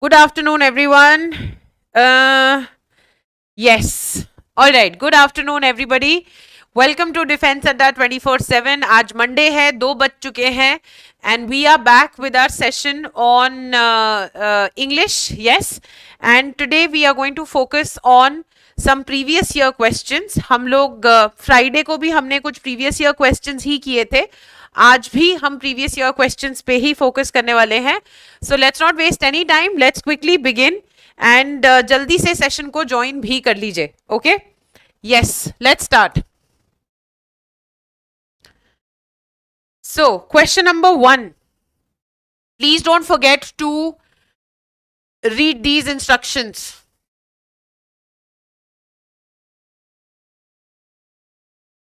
Good afternoon, everyone. Yes. All right. Good afternoon, everybody. Welcome to Defense Adda 24/7. आज Monday है, 2 बज चुके हैं, and we are back with our session on English. Yes. And today we are going to focus on some previous year questions. हम लोग Friday को भी हमने कुछ previous year questions ही किए थे. आज भी हम प्रीवियस ईयर क्वेश्चंस पे ही फोकस करने वाले हैं. So let's not waste any time, let's quickly begin and जल्दी से सेशन को ज्वाइन भी कर लीजिए. Okay, yes, let's start. So question number 1, please don't forget to read these instructions.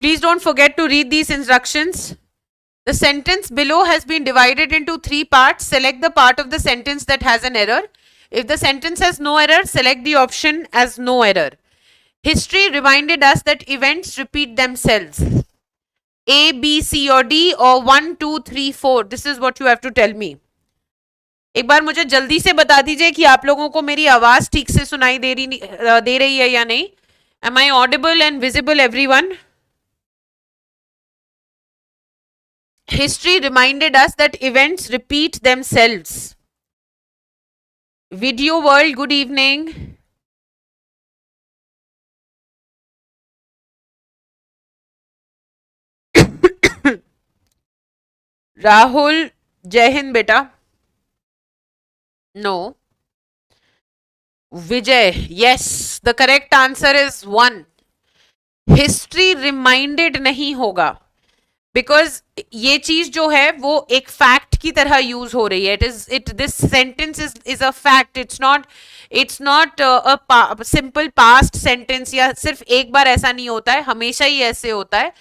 Please don't forget to read these instructions. The sentence below has been divided into 3 parts. Select the part of the sentence that has an error. If the sentence has no error, select the option as no error. History reminded us that events repeat themselves. A, B, C or D, or 1, 2, 3, 4. This is what you have to tell me. एक बार मुझे जल्दी से बता दीजिए कि आप लोगों को मेरी आवाज ठीक से सुनाई दे रही है या नहीं. Am I audible and visible, everyone? History reminded us that events repeat themselves. Video world, good evening. Rahul, Jai Hind beta. No. Vijay, yes, the correct answer is 1. History reminded नहीं होगा. बिकॉज ये चीज जो है वो एक fact की तरह यूज हो रही है. This sentence is a fact. It's not a simple past sentence, या सिर्फ एक बार ऐसा नहीं होता है, हमेशा ही ऐसे होता है.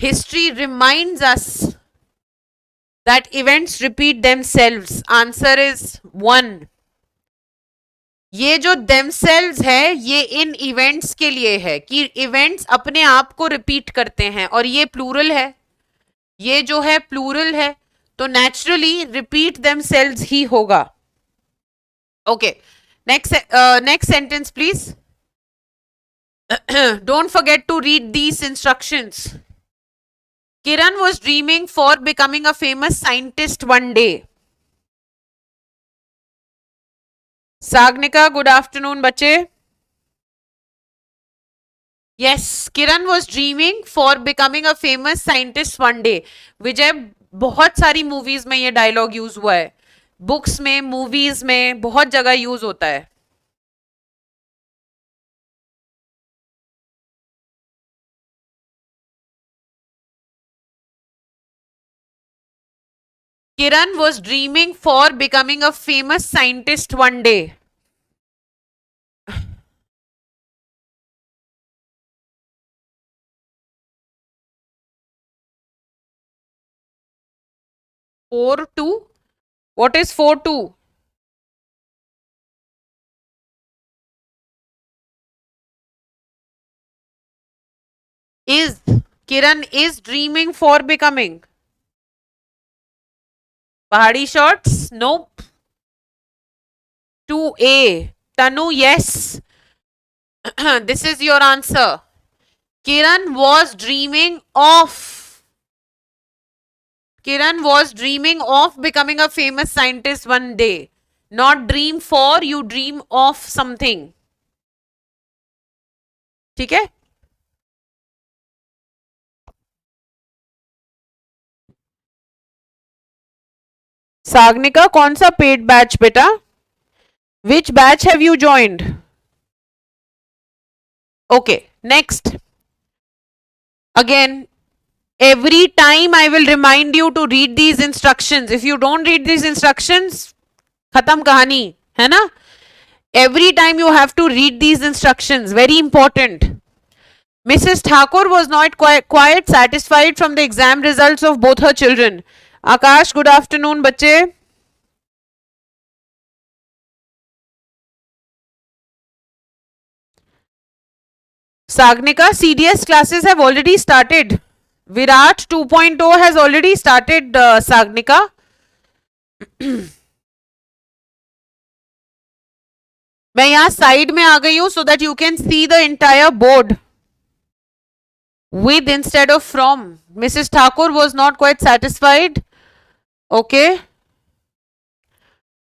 History reminds us that events repeat themselves. Answer is 1. ये जो देमसेल्व्स है ये इन इवेंट्स के लिए है कि इवेंट्स अपने आप को रिपीट करते हैं, और ये प्लूरल है. ये जो है प्लूरल है, तो नेचुरली रिपीट देमसेल्व्स ही होगा. Okay, next sentence please. Don't forget to read these instructions. Kiran was dreaming for becoming a famous scientist one day. Sagnika, good afternoon बच्चे. Yes, Kiran was dreaming for becoming a famous scientist one day. विजय, बहुत सारी movies में ये dialogue use हुआ है, books में, movies में, बहुत जगह यूज होता है. Kiran was dreaming for becoming a famous scientist one day. 4-2. What is 4-2? Is Kiran is dreaming for becoming. Pahadi shots? Nope. 2A. Tanu, yes. This is your answer. Kiran was dreaming of. Kiran was dreaming of becoming a famous scientist one day. Not dream for, you dream of something. ठीक है? साग्निका, कौन सा paid batch बेटा? Which batch have you joined? Okay, next. Again, every time I will remind you to read these instructions. If you don't read these instructions, khatam kahani, है ना? Every time you have to read these instructions. Very important. Mrs. Thakur was not quite satisfied from the exam results of both her children. Akash, good afternoon, बच्चे. Sagnika, CDS classes have already started. Virat 2.0 has already started, Sagnika. मैं यहां side में आ गई हूं so that you can see the entire board. With instead of from. Mrs. Thakur was not quite satisfied. Okay.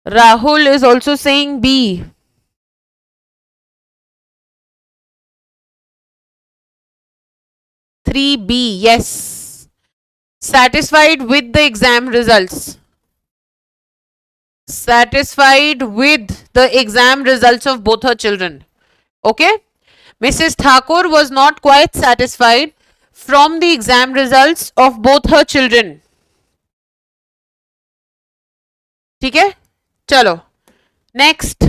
Rahul is also saying B. 3B. Yes. Satisfied with the exam results. Satisfied with the exam results of both her children. Okay. Mrs. Thakur was not quite satisfied from the exam results of both her children. ठीक है, चलो next.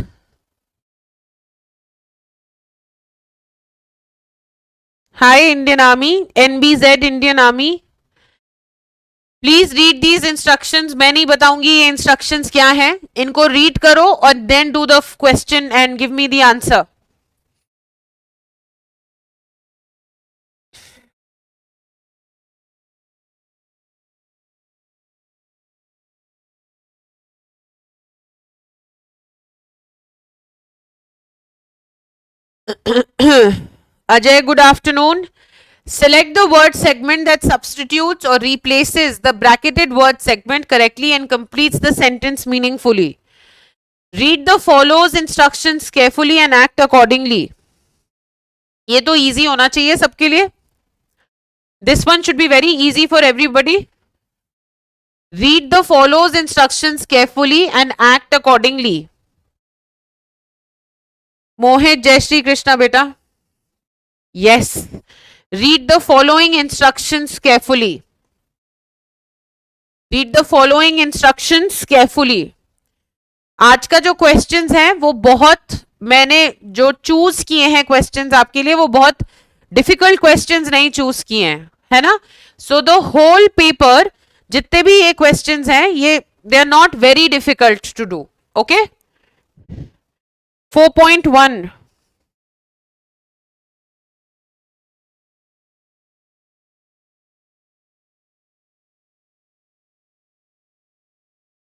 Hi Indian army, NBZ Indian army. Please read these instructions. मैं नहीं बताऊंगी ये instructions क्या हैं, इनको रीड करो और then do the question and give me the answer. Ajay, good afternoon. Select the word segment that substitutes or replaces the bracketed word segment correctly and completes the sentence meaningfully. Read the follows instructions carefully and act accordingly. ये तो easy होना चाहिए सबके लिए. This one should be very easy for everybody. Read the follows instructions carefully and act accordingly. Mohit, Jai Shri Krishna beta. Yes. Read the following instructions carefully. Read the following instructions carefully. आज का जो questions हैं वो बहुत, मैंने जो choose किए हैं क्वेश्चंस आपके लिए वो बहुत डिफिकल्ट क्वेश्चंस नहीं चूज किए हैं, है ना. सो द होल पेपर जितने भी ये क्वेश्चंस हैं ये they are not very difficult to do. Okay. 4.1.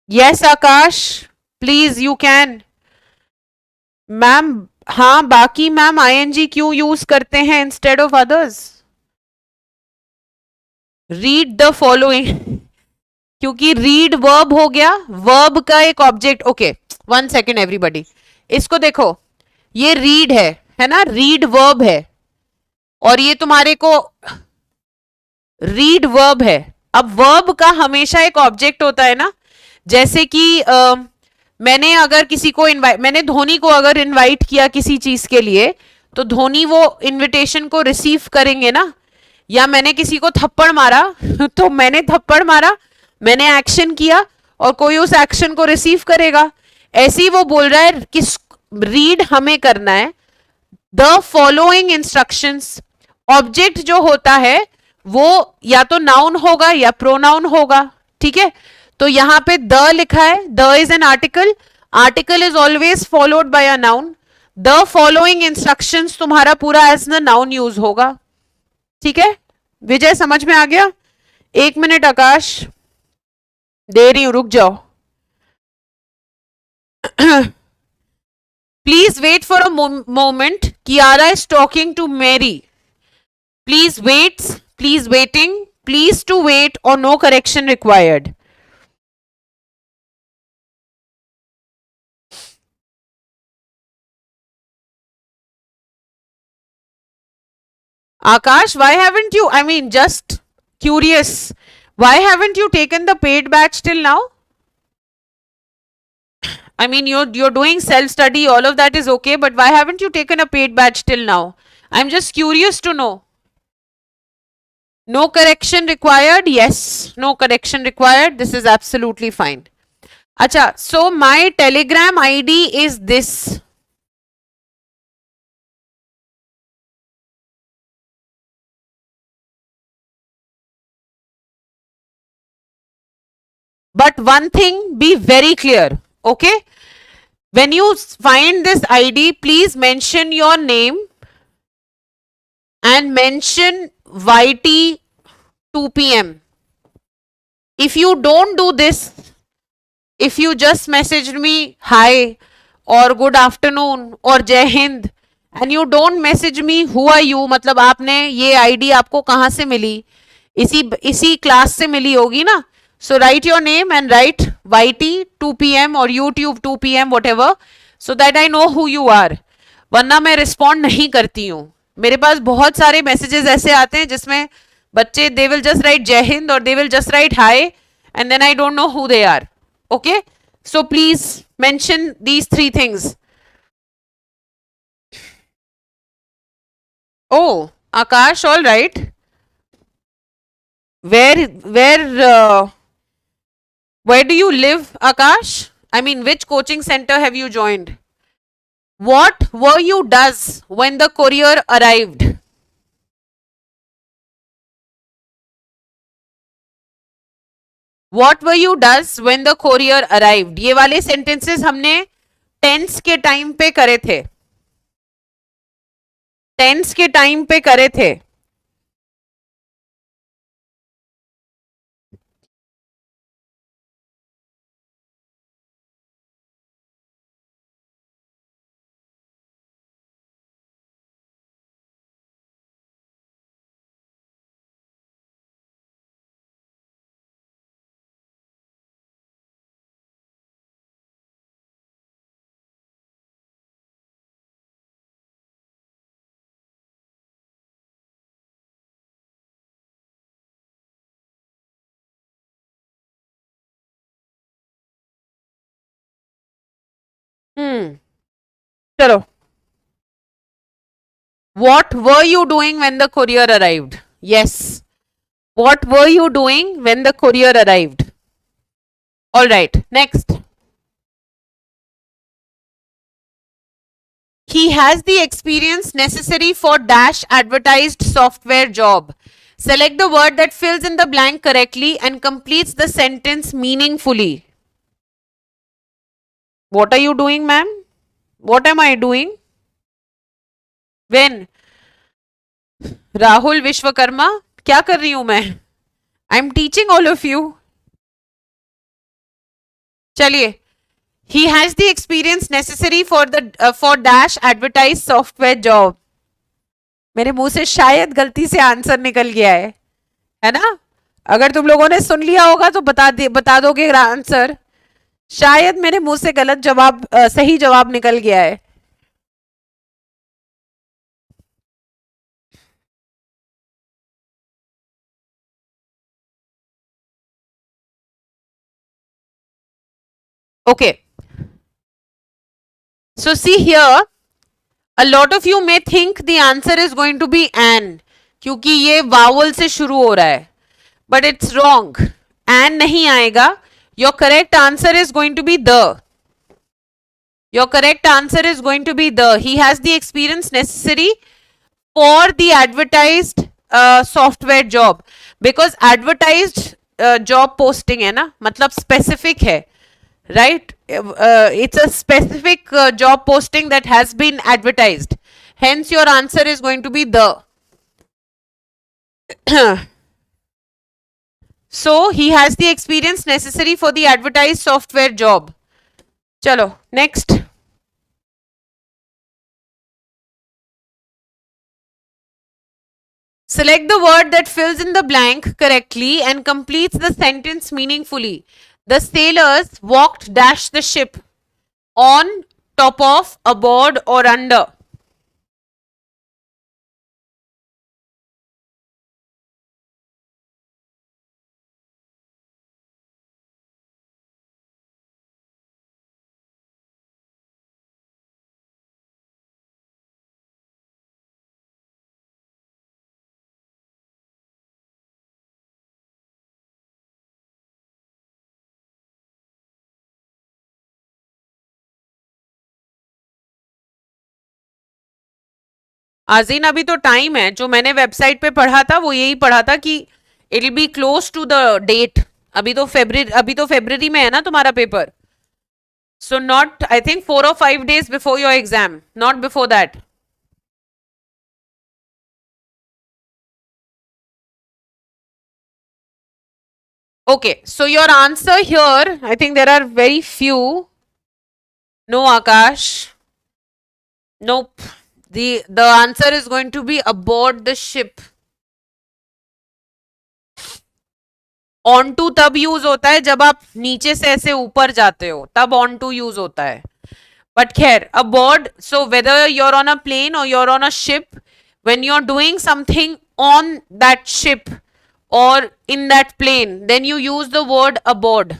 Yes, Akash, please you can. Ma'am हाँ, बाकी मैम ING क्यों यूज करते हैं instead of others? Read the following, क्योंकि रीड वर्ब हो गया, वर्ब का एक ऑब्जेक्ट. Okay, 1 second everybody. इसको देखो, ये रीड है ना, रीड वर्ब है और ये तुम्हारे को रीड वर्ब है. अब वर्ब का हमेशा एक ऑब्जेक्ट होता है ना. जैसे कि मैंने अगर किसी को मैंने धोनी को अगर इनवाइट किया किसी चीज के लिए तो धोनी वो इनविटेशन को रिसीव करेंगे ना. या मैंने किसी को थप्पड़ मारा तो मैंने थप्पड़ मारा, मैंने एक्शन किया और कोई उस एक्शन को रिसीव करेगा. ऐसे ही वो बोल रहा है कि रीड हमें करना है. द फॉलोइंग इंस्ट्रक्शंस, ऑब्जेक्ट जो होता है वो या तो नाउन होगा या प्रोनाउन होगा. ठीक है, तो यहां पे द लिखा है. The is an article. Article is always followed by a noun. The following instructions तुम्हारा पूरा एज द नाउन यूज होगा. ठीक है, विजय समझ में आ गया? 1 मिनट आकाश दे रही हूं, रुक जाओ. Please wait for a moment. Kiara is talking to Mary. Please wait, please waiting, please to wait और no correction required. Akash, why haven't you, I mean, just curious, why haven't you taken the paid batch till now? I mean, you're doing self-study, all of that is okay, but why haven't you taken a paid batch till now? I'm just curious to know. No correction required? Yes, no correction required. This is absolutely fine. Acha, so my Telegram ID is this. But one thing, be very clear, okay? When you find this ID, please mention your name and mention YT 2 p.m. If you don't do this, if you just messaged me hi और good afternoon और जय हिंद, and you don't message me who are you, मतलब आपने ये ID आपको कहाँ से मिली? इसी क्लास से मिली होगी ना. So write your name and write YT 2 PM और YouTube 2 PM whatever, so that I know who you are. वरना मैं रिस्पॉन्ड नहीं करती हूँ. मेरे पास बहुत सारे मैसेजेस ऐसे आते हैं जिसमें बच्चे दे विल जस्ट राइट जय हिंद और they will just write hi and then I don't know who they are. Okay, so please mention these 3 things. Oh, Akash, all right. Where do you live, Akash? I mean, which coaching center have you joined? What were you does when the courier arrived? What were you does when the courier arrived? ये वाले sentences हमने tense के time पे करे थे. Tense के time पे करे थे. चलो. What were you doing when the courier arrived? Yes. What were you doing when the courier arrived? All right. Next. He has the experience necessary for dash advertised software job. Select the word that fills in the blank correctly and completes the sentence meaningfully. What are you doing, ma'am? What am I doing? When? Rahul Vishwakarma, क्या कर रही हूं मैं? I am teaching all of you. चलिए. He has the experience necessary for dash advertise software job. मेरे मुंह से शायद गलती से आंसर निकल गया है ना? अगर तुम लोगों ने सुन लिया होगा तो बता दोगे आंसर. शायद मेरे मुंह से गलत जवाब सही जवाब निकल गया है. Okay. So see here, a lot of you may think the answer is going to be an, क्योंकि ये vowel से शुरू हो रहा है. But it's wrong. An नहीं आएगा. Your correct answer is going to be the. Your correct answer is going to be the. He has the experience necessary for the advertised software job. Because advertised job posting है ना, मतलब specific है. Right? It's a specific job posting that has been advertised. Hence, your answer is going to be the. So, he has the experience necessary for the advertised software job. Chalo, next. Select the word that fills in the blank correctly and completes the sentence meaningfully. The sailors walked dash the ship on, top of, aboard or under. आजीन, अभी तो time है. जो मैंने website पे पढ़ा था वो यही पढ़ा था कि it will be close to the date. अभी तो फेब्रुवरी में है ना तुम्हारा पेपर. So not, I think 4 or 5 days before your exam, not before that. Okay, so your answer here, I think there are very few. No, Akash. Nope. The answer is going to be aboard the ship. On to तब use होता है जब आप नीचे से ऐसे ऊपर जाते हो, तब ऑन टू यूज होता है. बट खैर, aboard, so whether you're on a plane or you're on a ship, when you're doing something on that ship or in that plane, then you use the word aboard.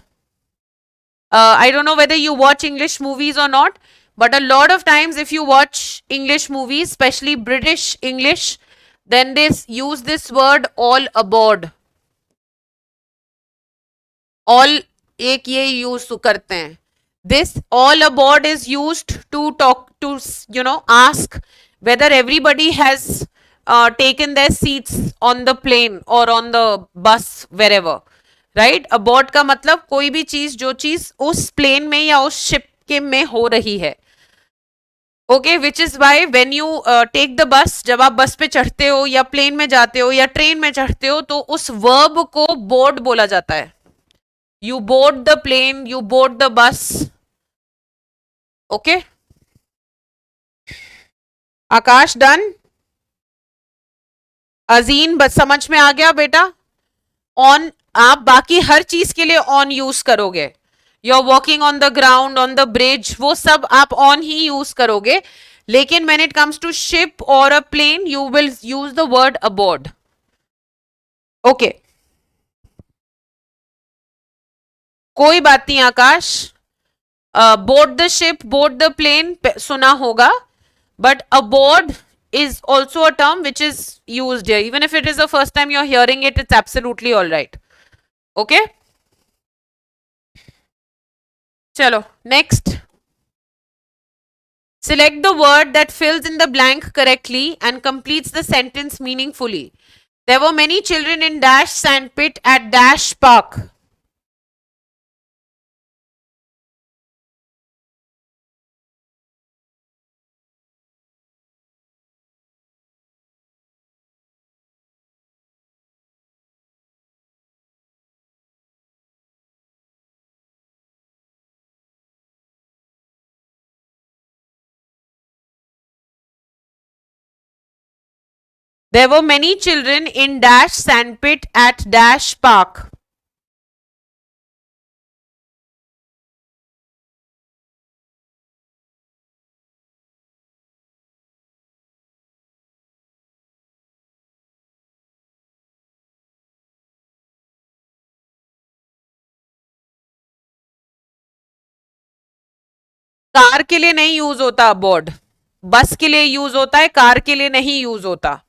I don't know whether you watch English movies or not, but a lot of times if you watch English movies, especially British English, then they use this word all aboard. All एक ये use करते हैं. This all aboard is used to talk to, ask whether everybody has taken their seats on the plane or on the bus wherever. Right. Aboard का मतलब कोई भी चीज, जो चीज उस प्लेन में या उस शिप के में हो रही है. Okay, which is why when you take the bus, जब आप बस पे चढ़ते हो या प्लेन में जाते हो या ट्रेन में चढ़ते हो, तो उस वर्ब को बोर्ड बोला जाता है. You board the plane, you board the bus. Okay, Akash done. Ajeen बस समझ में आ गया बेटा. ऑन आप बाकी हर चीज के लिए ऑन यूज करोगे. You are walking on the ground, on the bridge, वो सब आप ऑन ही यूज करोगे. लेकिन when it comes to ship और a plane, you will use the word aboard. Okay, कोई बात नहीं Akash. Board the ship, board the plane सुना होगा, but aboard is also a term which is used here. Even if it is the first time you're hearing it, it's absolutely all right. Okay, chalo next. Select the word that fills in the blank correctly and completes the sentence meaningfully. There were many children in dash sandpit at dash park. There were many children in dash sandpit at dash park. Car के लिए नहीं use होता abode. बस के लिए use होता है, car के लिए नहीं यूज होता.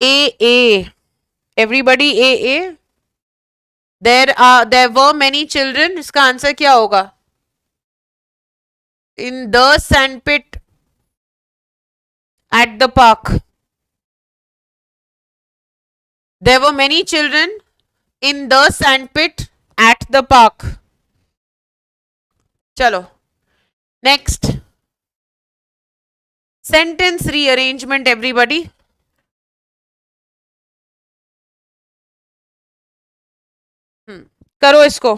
A. Everybody A. There were many children. इसका आंसर क्या होगा? In the sandpit at the park. There were many children in the sandpit at the park. चलो next. Sentence rearrangement everybody. करो इसको.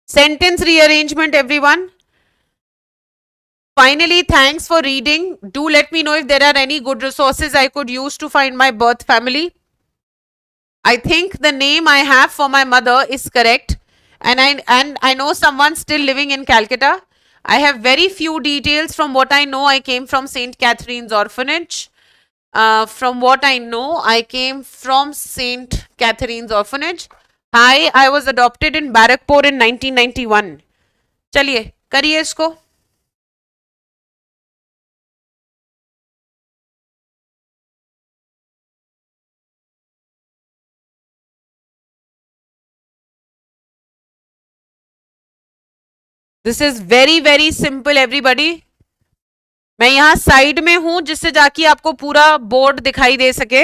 Sentence rearrangement everyone. Finally, thanks for reading. Do let me know if there are any good resources I could use to find my birth family. I think the name I have for my mother is correct, and I know someone still living in Calcutta. I have very few details. From what I know, I came from St. Catherine's Orphanage. From what I know, I came from St. Catherine's Orphanage. Hi, I was adopted in Barakpur in 1991. चलिए करिए इसको. This is very very simple everybody. मैं यहां side में हूं जिससे जाके आपको पूरा बोर्ड दिखाई दे सके.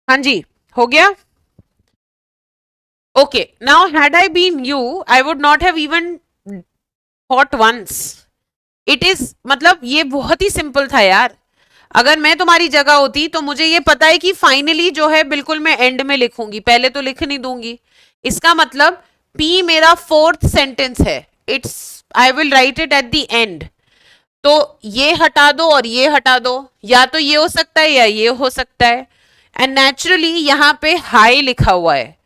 हाँ जी, हो गया. Okay, now had I been you, I would not have even thought once. It is, मतलब ये बहुत ही सिंपल था यार. अगर मैं तुम्हारी जगह होती तो मुझे ये पता है कि फाइनली जो है बिल्कुल मैं एंड में लिखूंगी, पहले तो लिख नहीं दूंगी. इसका मतलब पी मेरा फोर्थ सेंटेंस है. It's, I will write it at the end. तो ये हटा दो और ये हटा दो, या तो ये हो सकता है या ये हो सकता है. एंड नेचुरली यहां पे हाई लिखा हुआ है.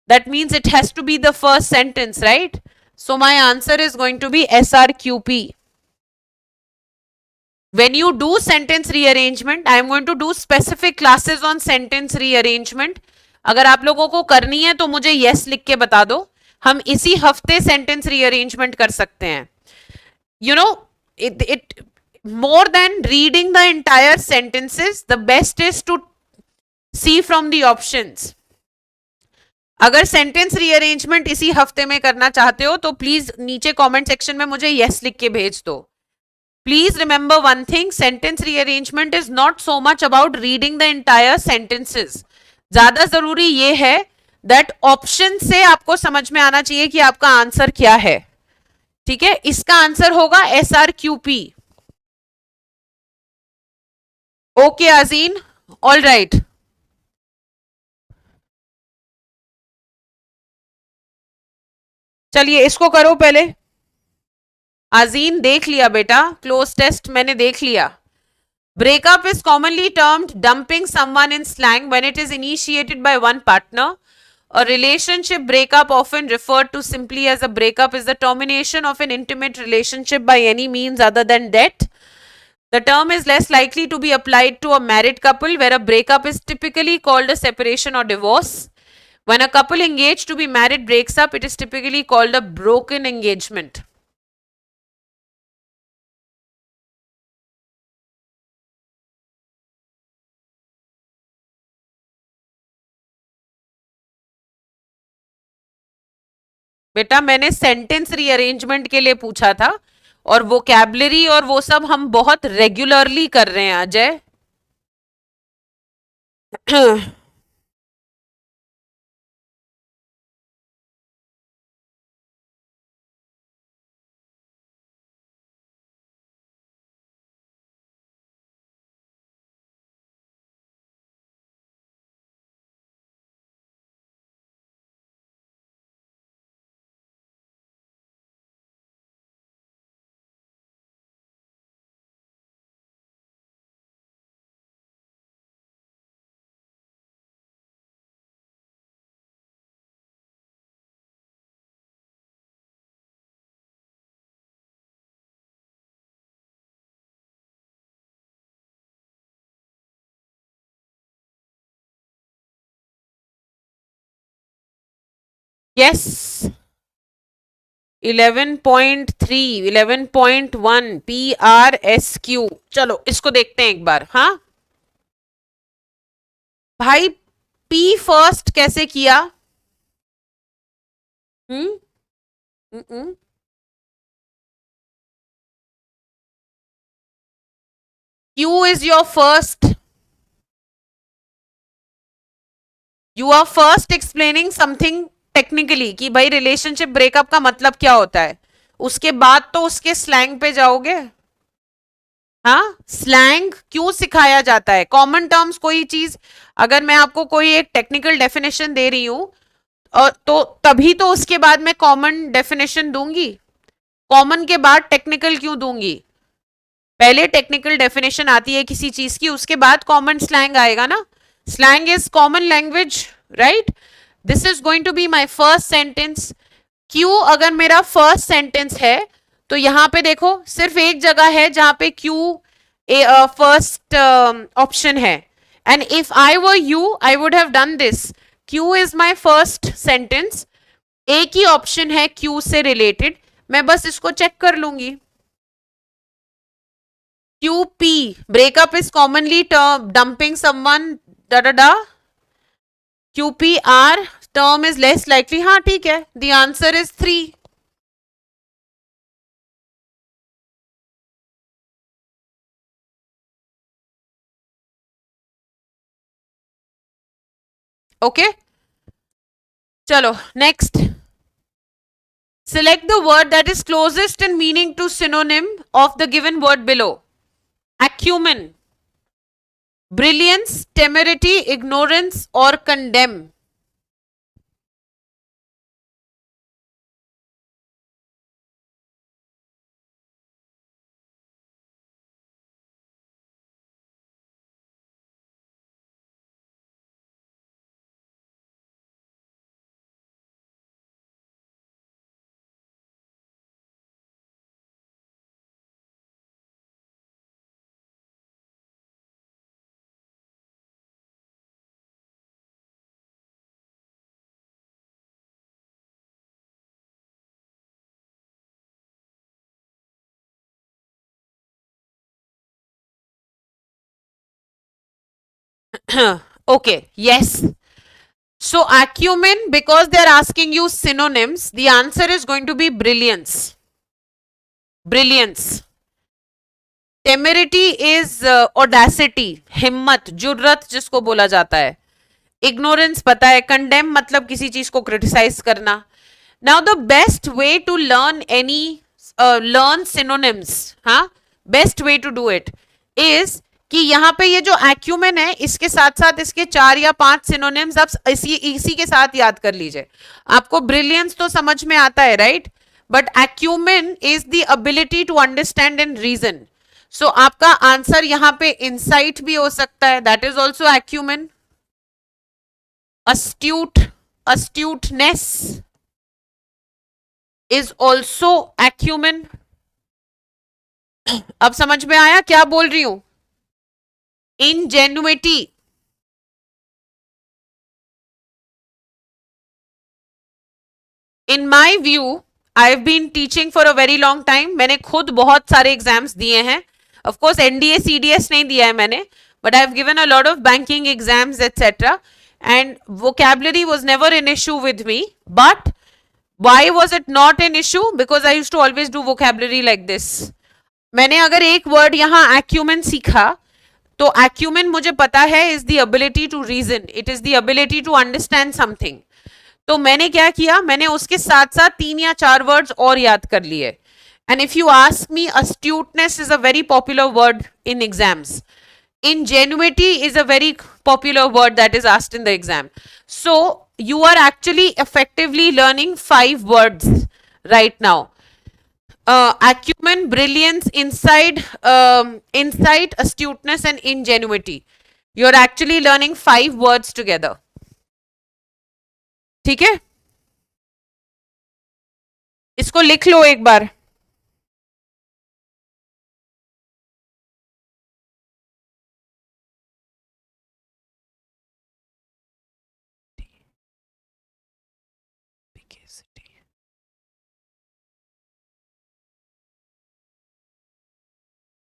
That means it has to be the first sentence, right? So my answer is going to be SRQP. When you do sentence rearrangement, I am going to do specific classes on sentence rearrangement. अगर आप लोगों को करनी है तो मुझे yes लिख के बता दो, हम इसी हफ्ते sentence rearrangement कर सकते हैं. You know, it more than reading the entire sentences, the best is to see from the options. अगर सेंटेंस रीअरेंजमेंट इसी हफ्ते में करना चाहते हो तो प्लीज नीचे कमेंट सेक्शन में मुझे यस लिख के भेज दो. Please remember one thing, sentence rearrangement is not so much about reading the entire sentences. ज्यादा जरूरी ये है that option से आपको समझ में आना चाहिए कि आपका आंसर क्या है. ठीक है, इसका आंसर होगा SRQP. Okay Ajeen, all right. चलिए इसको करो पहले. आजीन देख लिया बेटा, क्लोज टेस्ट मैंने देख लिया. Breakup is commonly termed dumping someone in slang when it is initiated by one partner. A relationship breakup, often referred to simply as a breakup, is the termination of an intimate relationship by any means other than death. The term is less likely to be applied to a married couple, where a breakup is typically called a separation or divorce. When a couple engaged to be married breaks up, it is typically called a broken engagement. बेटा मैंने sentence rearrangement के लिए पूछा था, और vocabulary और वो सब हम बहुत रेगुलरली कर रहे हैं अजय. Yes, 11.3, 11.1, PRSQ. चलो इसको देखते हैं एक बार. हाँ भाई, पी फर्स्ट कैसे किया? Hmm. Q is your first. You are first explaining something technically कि भाई रिलेशनशिप ब्रेकअप का मतलब क्या होता है. उसके बाद तो उसके स्लैंग पे जाओगे. हाँ, स्लैंग क्यों सिखाया जाता है? कॉमन टर्म्स कोई चीज, अगर मैं आपको कोई एक टेक्निकल डेफिनेशन दे रही हूं, और तो तभी तो उसके बाद मैं कॉमन डेफिनेशन दूंगी. कॉमन के बाद टेक्निकल क्यों दूंगी? पहले टेक्निकल डेफिनेशन आती है किसी चीज की, उसके बाद कॉमन स्लैंग आएगा ना. Slang is common language, right? This is going to be my first sentence. Q अगर मेरा फर्स्ट सेंटेंस है तो यहां पे देखो सिर्फ एक जगह है जहां पे क्यू फर्स्ट ऑप्शन है. And if I were you I would have done this. Q is my first sentence, एक ही ऑप्शन है क्यू से रिलेटेड, मैं बस इसको चेक कर लूंगी. QP, breakup is commonly dumping someone, da da da. QPR, term is less likely. हाँ ठीक है, the answer is 3. Okay, chalo next. Select the word that is closest in meaning to synonym of the given word below. Acumen, brilliance, temerity, ignorance, or condemn. Okay, yes. So acumen, because they're asking you synonyms, the answer is going to be brilliance. Brilliance. Temerity is audacity, हिम्मत, जुर्रत जिसको बोला जाता है. Ignorance पता है. Condemn मतलब किसी चीज को criticize करना. Now the best way to learn learn synonyms, हाँ, best way to do it is कि यहाँ पे ये जो acumen है इसके साथ साथ इसके 4 या 5 synonyms आप इसी के साथ याद कर लीजिए. आपको brilliance तो समझ में आता है, right? But acumen is the ability to understand and reason. So आपका आंसर यहाँ पे insight भी हो सकता है, that is also acumen. Astuteness is also acumen. अब समझ में आया क्या बोल रही हूं? Ingenuity, in my view, I've been teaching for a very long time. मैंने खुद बहुत सारे एग्जाम्स दिए हैं. Of course NDA CDS नहीं दिया है मैंने, but I've given a lot of banking exams etc. And vocabulary was never an issue with me. But why was it not an issue? Because I used to always do vocabulary like this. मैंने अगर एक word यहाँ acumen सीखा तो acumen मुझे पता है is the ability to reason. It is the ability to understand something. तो मैंने क्या किया, मैंने उसके साथ साथ 3 या 4 वर्ड्स और याद कर लिए. And if you ask me, astuteness is a very popular word in exams. Ingenuity is a very popular word that is asked in the exam. So you are actually effectively learning 5 words right now. Acumen, brilliance, insight, astuteness and ingenuity. You're actually learning 5 words together. ठीक है, इसको लिख लो एक बार.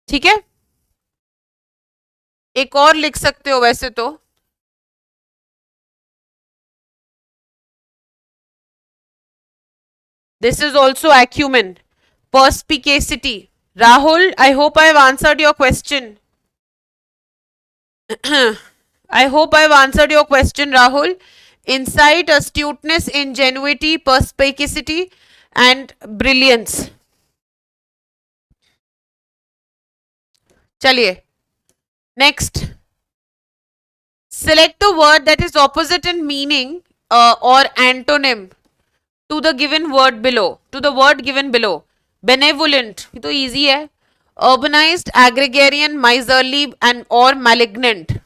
ठीक है, एक और लिख सकते हो वैसे तो. This is also acumen. Perspicacity. Rahul, I hope I have answered your question. I hope I have answered your question, Rahul. Insight, astuteness, ingenuity, perspicacity, and brilliance. चलिए, next. Select the word that is opposite in meaning or antonym to the given word below. To the word given below. Benevolent, ये तो easy है. Urbanized, agrarian, miserly, and or malignant.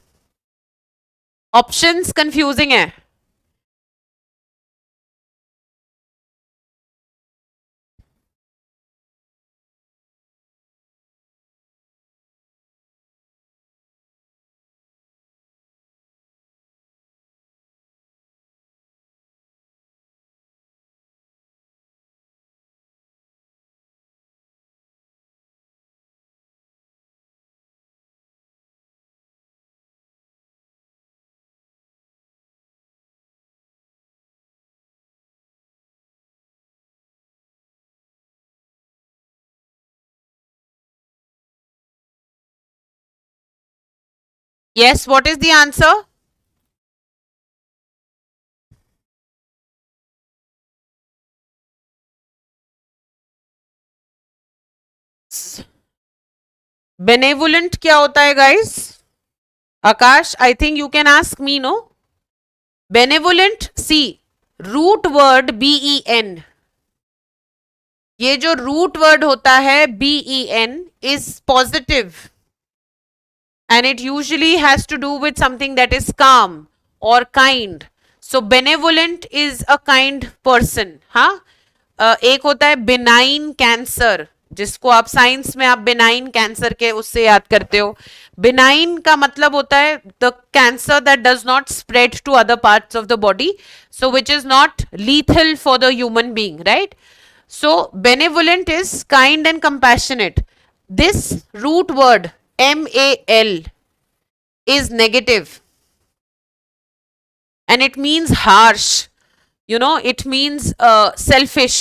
Options confusing है. Yes, what is the answer? Benevolent क्या होता है guys? Akash, I think you can ask me, no? Benevolent, see, root word BEN, ये जो root word होता है BEN is positive and it usually has to do with something that is calm or kind. So benevolent is a kind person. हाँ, एक होता है benign cancer, जिसको आप साइंस में आप benign cancer के उससे याद करते हो. Benign का मतलब होता है the cancer that does not spread to other parts of the body, so which is not lethal for the human being, right? So benevolent is kind and compassionate. This root word MAL is negative and it means harsh, it means selfish.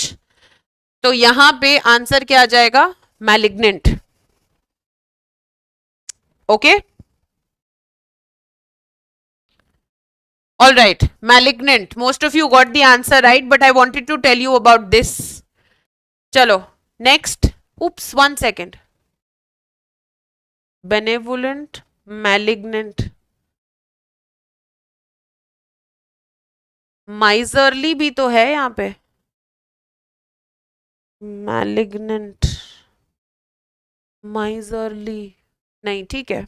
तो यहां पे answer क्या आ जाएगा? Malignant. Okay, all right, malignant. Most of you got the answer right, but I wanted to tell you about this. चलो next. Oops, 1 second. Benevolent, malignant, miserly भी तो है यहाँ पे. मैलिग्नेंट, माइजरली नहीं, ठीक है.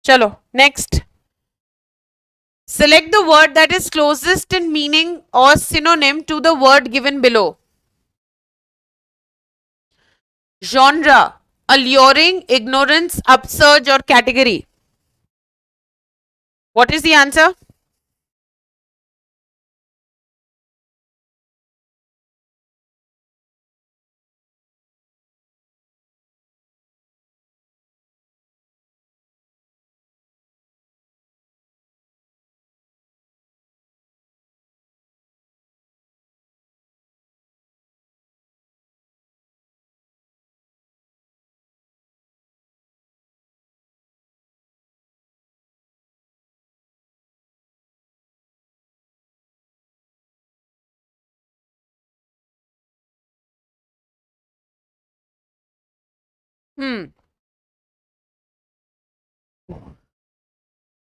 चलो next. Select the word that is closest in meaning or synonym to the word given below. Genre, alluring, ignorance, upsurge or category. What is the answer?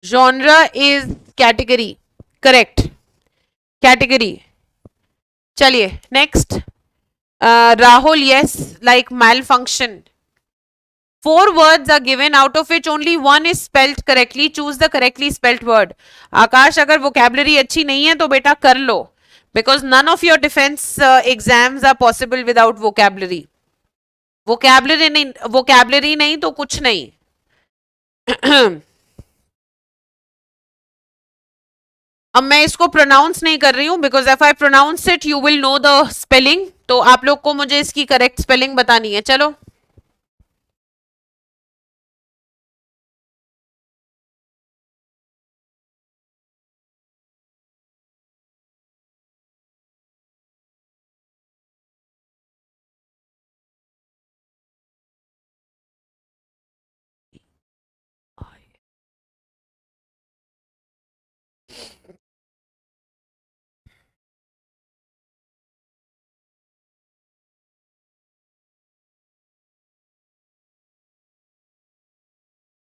Genre is category. Correct. Category. चलिए next. Rahul, yes, like malfunction. 4 words are given, out of which only one is spelled correctly. Choose the correctly spelled word. आकाश, अगर vocabulary अच्छी नहीं है तो बेटा कर लो, because none of your defense exams are possible without vocabulary. vocabulary नहीं तो कुछ नहीं. अब मैं इसको प्रोनाउंस नहीं कर रही हूं, because if I pronounce it you will know the spelling. तो आप लोग को मुझे इसकी करेक्ट स्पेलिंग बतानी है. चलो.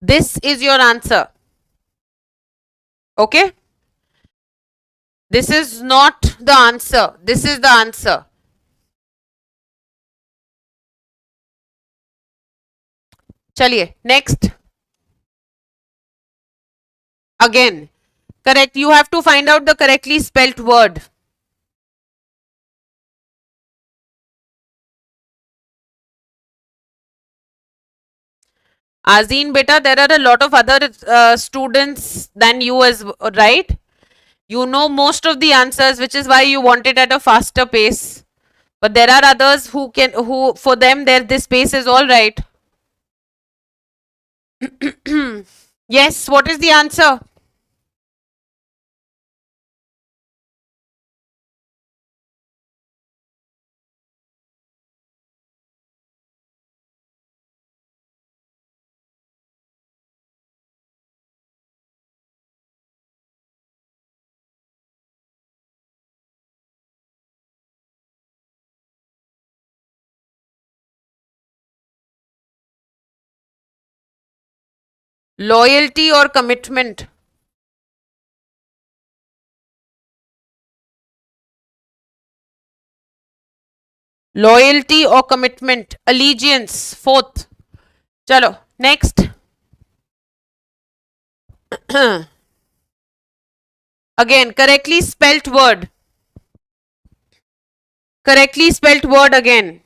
This is your answer. Okay? This is not the answer. This is the answer. चलिए next. Again, correct. You have to find out the correctly spelt word. Azeen beta, there are a lot of other students than you as right. You know most of the answers, which is why you want it at a faster pace. But there are others who for them there this pace is all right. Yes, what is the answer? Loyalty और commitment, loyalty और commitment, अलीजियंस, fourth. चलो next. Again correctly spelt word, correctly spelt word again.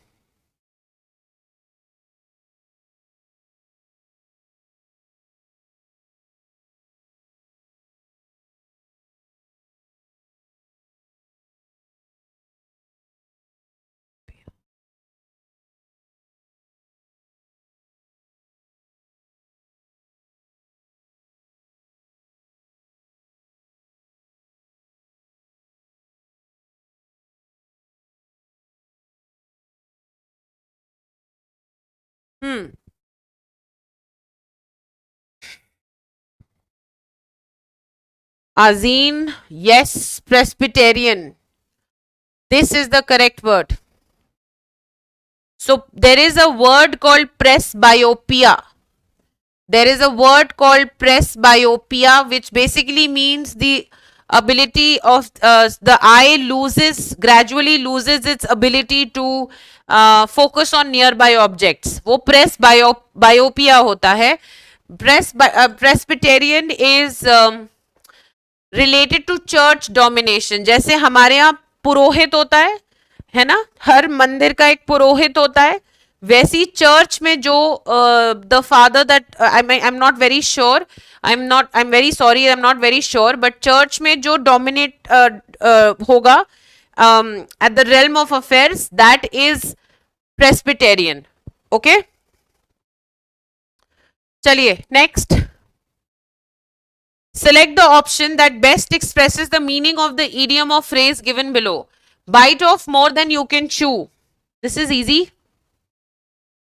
Azeen, yes, Presbyterian. This is the correct word. So there is a word called presbyopia. There is a word called presbyopia, which basically means the ability of the eye gradually loses its ability to focus on nearby objects. वो presbyopia होता है. Presbyterian is related to church domination. जैसे हमारे यहाँ पुरोहित होता है ना, हर मंदिर का एक पुरोहित होता है, वैसी चर्च में जो the father that I am not very sure, I am very sorry, I am not very sure, but church में जो डोमिनेट होगा at the realm of affairs, that is Presbyterian. Okay, चलिए next. Select the option that best expresses the meaning of the idiom or phrase given below. Bite off more than you can chew. This is easy.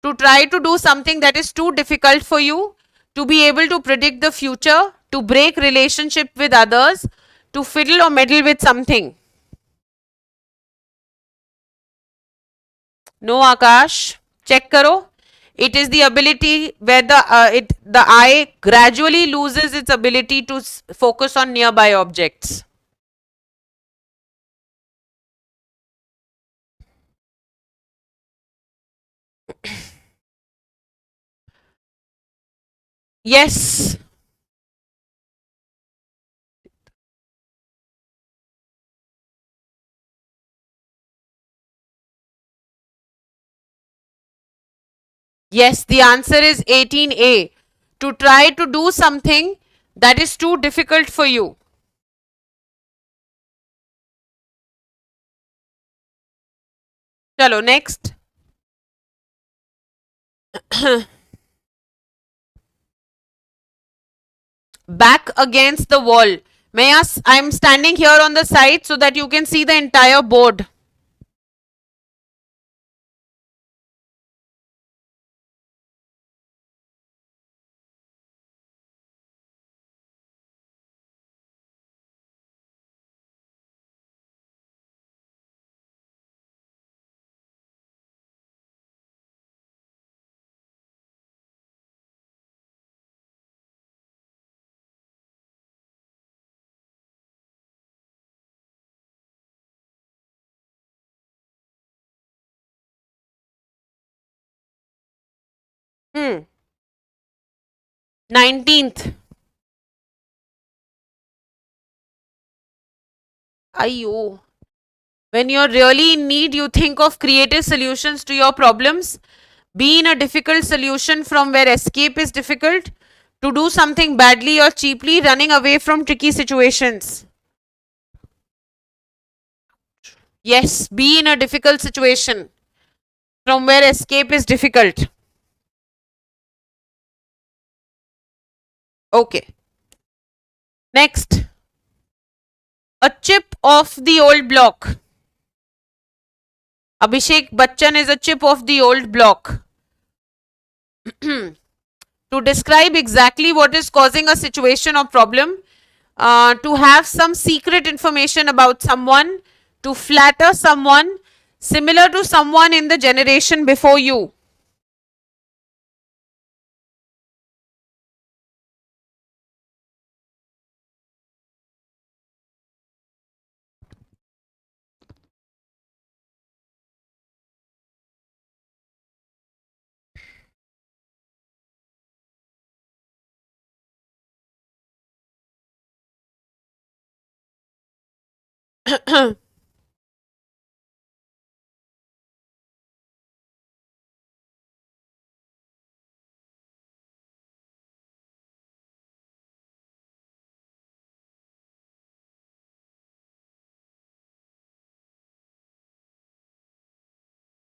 To try to do something that is too difficult for you, to be able to predict the future, to break relationship with others, to fiddle or meddle with something. No, Akash. Check karo. It is the ability where the eye gradually loses its ability to focus on nearby objects. Yes. Yes, the answer is 18A. To try to do something that is too difficult for you. Chalo, next. Back against the wall. I am standing here on the side so that you can see the entire board. Hmm. 19th. Ayo. When you're really in need, you think of creative solutions to your problems. Be in a difficult solution from where escape is difficult. To do something badly or cheaply, running away from tricky situations. Yes, be in a difficult situation from where escape is difficult. Okay. Next. A chip off the old block. Abhishek Bachchan is a chip of the old block. To describe exactly what is causing a situation or problem, to have some secret information about someone, to flatter someone, similar to someone in the generation before you.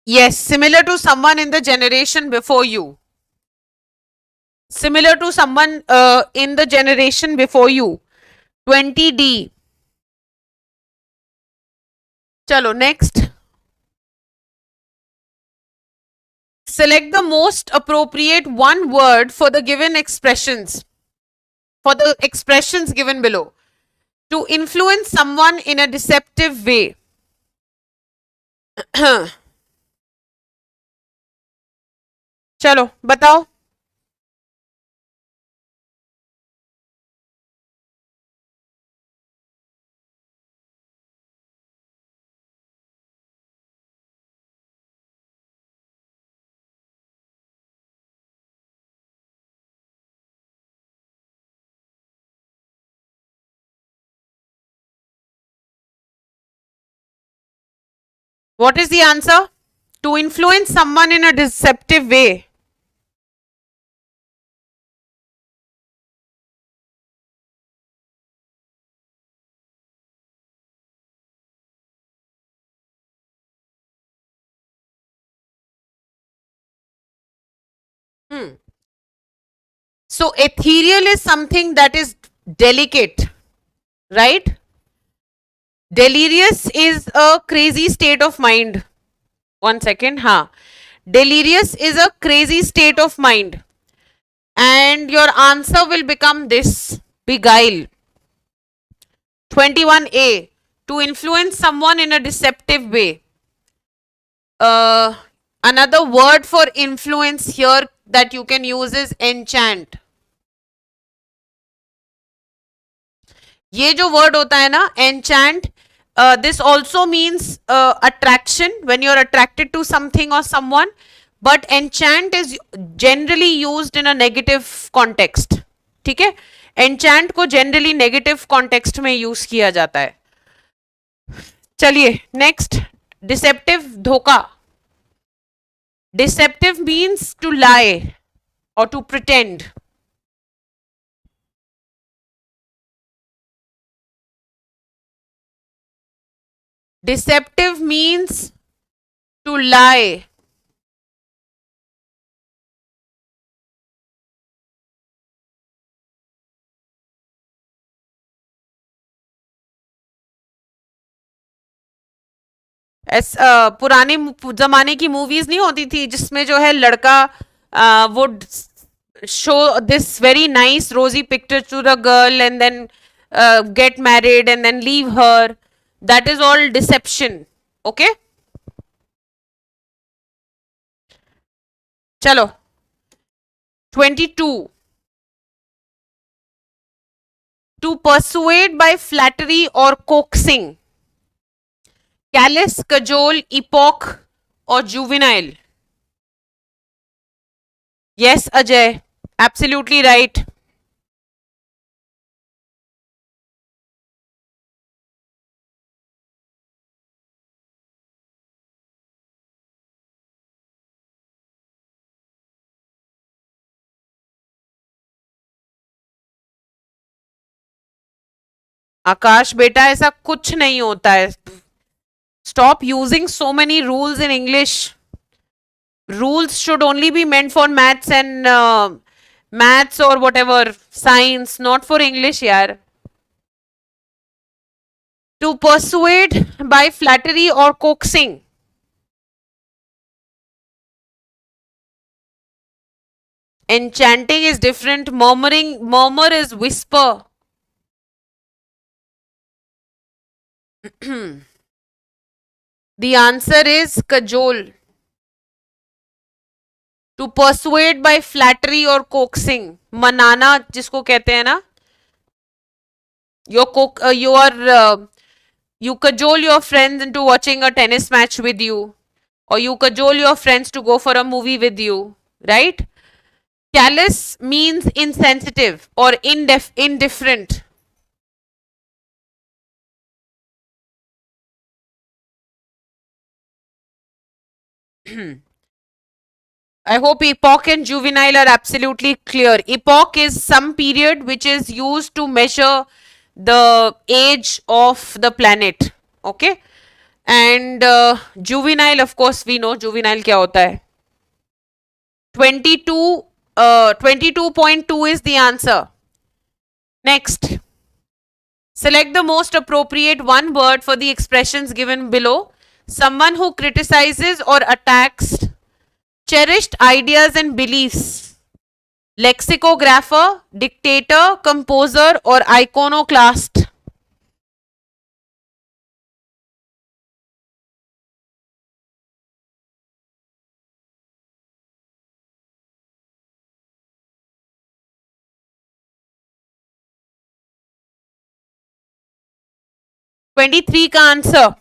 Yes, similar to someone in the generation before you. Similar to someone in the generation before you. 20D. Chalo, next. Select the most appropriate one word for the given expressions. For the expressions given below. To influence someone in a deceptive way. चलो बताओ. What is the answer? To influence someone in a deceptive way. So ethereal is something that is delicate, right? Delirious is a crazy state of mind. 1 second, ha. Delirious is a crazy state of mind. And your answer will become this: beguile. 21A. To influence someone in a deceptive way. Another word for influence here that you can use is enchant. ये जो word होता है ना, enchant, this also means attraction, when you're attracted to something or someone, but enchant is generally used in a negative context. ठीक है, enchant को generally negative context में use किया जाता है. चलिए next, deceptive, धोखा. Deceptive means to lie or to pretend. Deceptive means to lie. पुराने जमाने की मूवीज नहीं होती थी जिसमें जो है लड़का would show this very nice rosy picture to the girl and then get married and then leave her. That is all deception. Okay, चलो 22. To persuade by flattery or coaxing. Callous, cajole, epoch or juvenile? Yes, Ajay. Absolutely right. आकाश बेटा ऐसा कुछ नहीं होता है. Stop using so many rules in English. Rules should only be meant for maths and maths or whatever, science, not for English, yaar. To persuade by flattery or coaxing. Enchanting is different. Murmur is whisper. The answer is cajole. To persuade by flattery or coaxing. मनाना जिसको कहते हैं ना. You cajole your friends into watching a tennis match with you, or you cajole your friends to go for a movie with you, right? Callous means insensitive or indifferent. I hope epoch and juvenile are absolutely clear. Epoch is some period which is used to measure the age of the planet. Okay. And juvenile, of course, we know juvenile क्या होता है. 22, 22.2 is the answer. Next. Select the most appropriate one word for the expressions given below. Someone who criticizes or attacks cherished ideas and beliefs. Lexicographer, dictator, composer, or iconoclast. (23) का answer.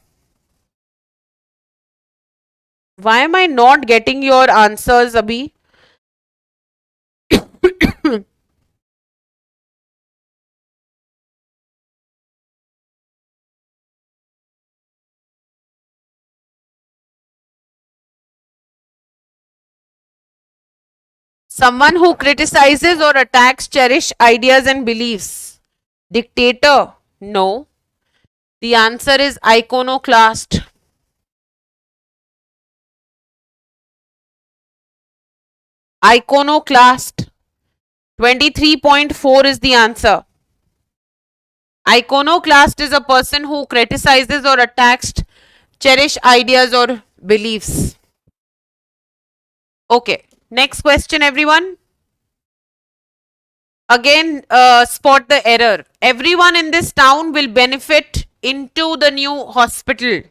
Why am I not getting your answers अभी? Someone who criticizes or attacks cherished ideas and beliefs. Dictator? No. The answer is iconoclast. Iconoclast. 23.4 is the answer. Iconoclast is a person who criticizes or attacks cherished ideas or beliefs. Okay. Next question, everyone. Again, spot the error. Everyone in this town will benefit into the new hospital.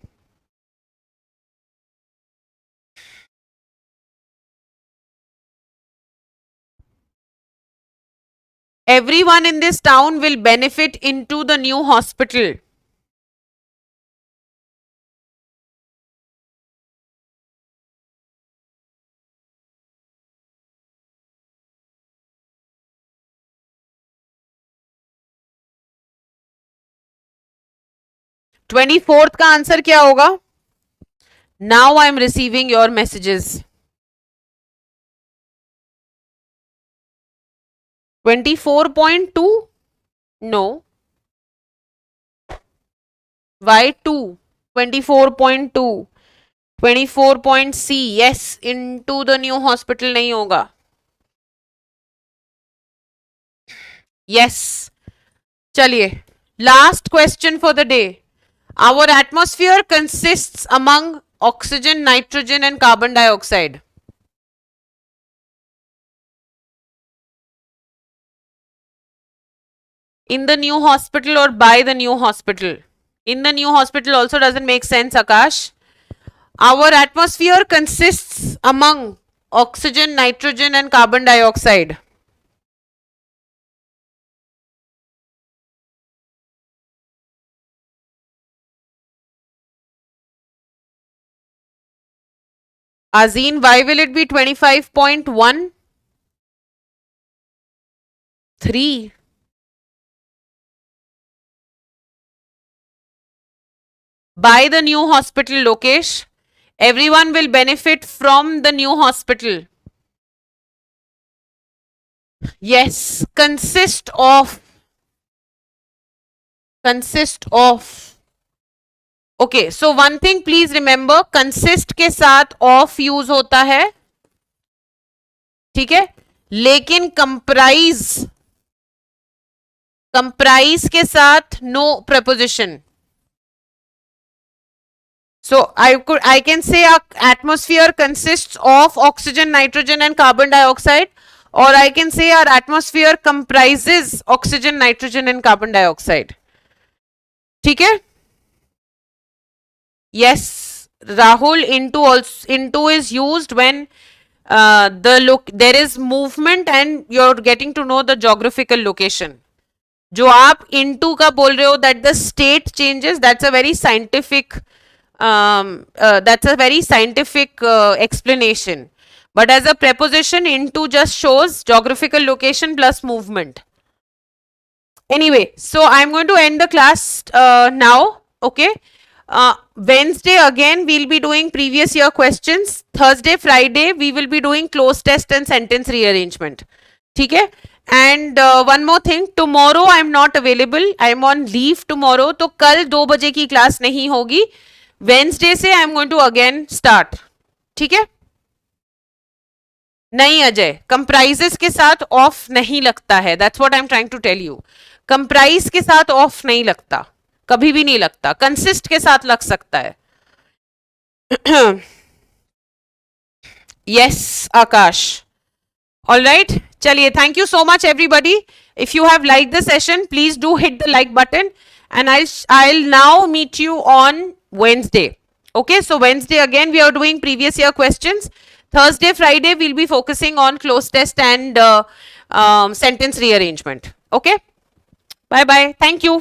Everyone in this town will benefit into the new hospital. (24th का answer क्या होगा? Now I am receiving your messages. 24.2? No. Why 2? 24.2. 24.C. Yes, into the new hospital नहीं होगा. Yes. चलिए. Last question for the day. Our atmosphere consists among oxygen, nitrogen and carbon dioxide. In the new hospital or by the new hospital? In the new hospital also doesn't make sense, Akash. Our atmosphere consists among oxygen, nitrogen and carbon dioxide. Azeen, why will it be 25.1? 3. By the new hospital, Lokesh. Everyone will benefit from the new hospital. Yes, consist of. Consist of. Okay, so one thing please remember, consist के साथ of use होता है, ठीक है, लेकिन comprise के साथ no preposition. So I can say our atmosphere consists of oxygen, nitrogen and carbon dioxide, or I can say our atmosphere comprises oxygen, nitrogen and carbon dioxide. ठीक है? Yes, Rahul, into is used when there is movement and you're getting to know the geographical location. जो आप into का बोल रहे हो that the state changes, that's a very scientific explanation. But as a preposition, into just shows geographical location plus movement. Anyway, so I'm going to end the class now. Okay. Wednesday again we'll be doing previous year questions. Thursday, Friday we will be doing close test and sentence rearrangement. ठीक है? And one more thing, tomorrow I am not available. I am on leave tomorrow. तो कल 2 बजे की class नहीं होगी. Wednesday से I am going to again start. ठीक है? नहीं अजय, कंप्राइजेस के साथ ऑफ नहीं लगता है. That's what I am trying to tell you. Comprise के साथ ऑफ नहीं लगता, कभी भी नहीं लगता. कंसिस्ट के साथ लग सकता है. यस आकाश. ऑल राइट, चलिए, thank you so much everybody. If you have like the session, please do hit the like button and I'll now meet you on Wednesday. Okay, so Wednesday again we are doing previous year questions. Thursday, Friday we'll be focusing on close test and sentence rearrangement. Okay, bye bye, thank you.